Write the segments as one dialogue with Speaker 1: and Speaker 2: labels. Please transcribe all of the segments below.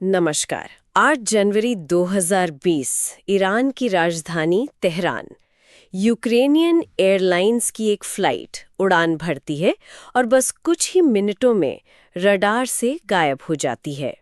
Speaker 1: नमस्कार। 8 जनवरी 2020 ईरान की राजधानी तेहरान। यूक्रेनियन एयरलाइंस की एक फ्लाइट उड़ान भरती है और बस कुछ ही मिनटों में रडार से गायब हो जाती है।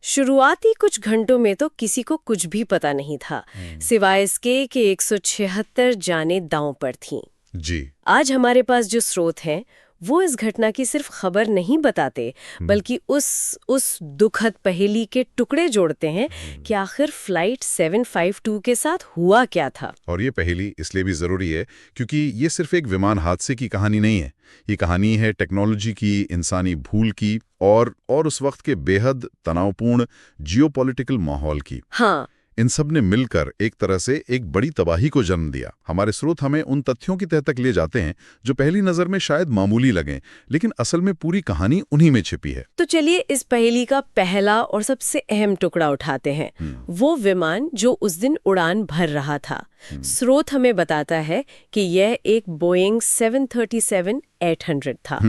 Speaker 1: शुरुआती कुछ घंटों में तो किसी को कुछ भी पता नहीं था, सिवाय इसके कि 176 जानें दांव पर थीं।
Speaker 2: जी।
Speaker 1: आज हमारे पास जो स्रोत हैं वो इस घटना की सिर्फ खबर नहीं बताते, बल्कि उस दुखद पहेली के टुकड़े जोड़ते हैं कि आखिर फ्लाइट 752 के साथ हुआ क्या था।
Speaker 2: और ये पहेली इसलिए भी जरूरी है क्योंकि ये सिर्फ एक विमान हादसे की कहानी नहीं है। ये कहानी है टेक्नोलॉजी की, इंसानी भूल की और उस वक्त के बेहद तनावपूर्ण जियोपॉलिटिकल माहौल की।
Speaker 1: हाँ,
Speaker 2: इन सब ने मिलकर एक तरह से एक बड़ी तबाही को जन्म दिया। हमारे स्रोत हमें उन तथ्यों की तह तक ले जाते हैं जो पहली नजर में शायद मामूली लगें, लेकिन असल में पूरी कहानी उन्हीं में छिपी है।
Speaker 1: तो चलिए इस पहेली का पहला और सबसे अहम टुकड़ा उठाते हैं। वो विमान जो उस दिन उड़ान भर रहा था। स्रोत हमें बताता है कि यह एक बोइंग 737-800 था।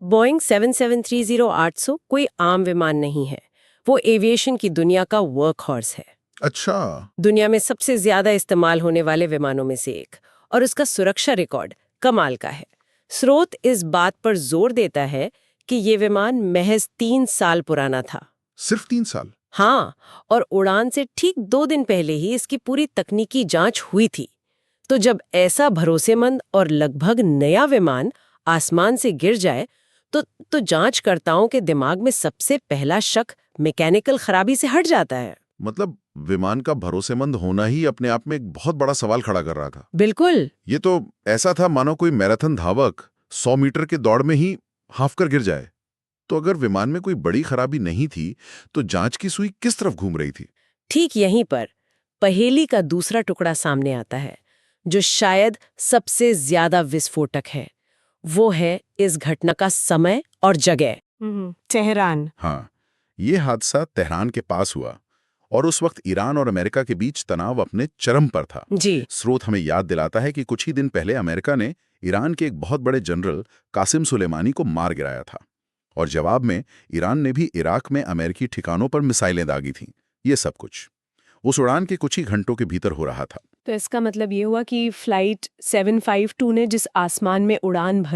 Speaker 1: बोइंग 773-800 कोई आम विमान नहीं है। वो एविएशन की दुनिया का वर्क हॉर्स है।
Speaker 2: अच्छा।
Speaker 1: दुनिया में सबसे ज्यादा इस्तेमाल होने वाले विमानों में से एक, और उसका सुरक्षा रिकॉर्ड कमाल का है। स्रोत इस बात पर जोर देता है कि ये विमान महज 3 साल पुराना था।
Speaker 2: सिर्फ 3 साल?
Speaker 1: हाँ, और उड़ान से ठीक 2 दिन पहले ही इसकी पूरी तकनीकी जांच हुई थी। तो जब ऐसा भरोसेमंद और लगभग नया विमान आसमान से गिर जाए तो जांचकर्ताओं के दिमाग में सबसे पहला शक मैकेनिकल खराबी से हट जाता है।
Speaker 2: मतलब विमान का भरोसेमंद होना ही अपने आप में एक बहुत बड़ा सवाल खड़ा कर रहा था।
Speaker 1: बिल्कुल।
Speaker 2: ये तो ऐसा था मानो कोई मैराथन धावक 100 मीटर के दौड़ में ही हाफ कर गिर जाए। तो अगर विमान में कोई बड़ी खराबी नहीं थी तो जांच की सुई किस तरफ घूम रही थी?
Speaker 1: ठीक यहीं पर पहेली का दूसरा टुकड़ा सामने आता है, जो शायद सबसे ज्यादा विस्फोटक है। वो है इस घटना का समय और जगह। तेहरान।
Speaker 2: हाँ, ये हादसा तेहरान के पास हुआ और उस वक्त ईरान और अमेरिका के बीच तनाव अपने चरम पर था।
Speaker 1: जी।
Speaker 2: स्रोत हमें याद दिलाता है कि कुछ ही दिन पहले अमेरिका ने ईरान के एक बहुत बड़े जनरल कासिम सुलेमानी को मार गिराया था और जवाब में ईरान ने भी इराक में अमेरिकी ठिकानों पर मिसाइलें दागी थीं। ये सब कुछ उस उड़ान के कुछ ही घंटों के भीतर हो रहा था।
Speaker 1: तो इसका मतलब ये हुआ कि फ्लाइट 752 ने जिस आसमान में उड़ान भरी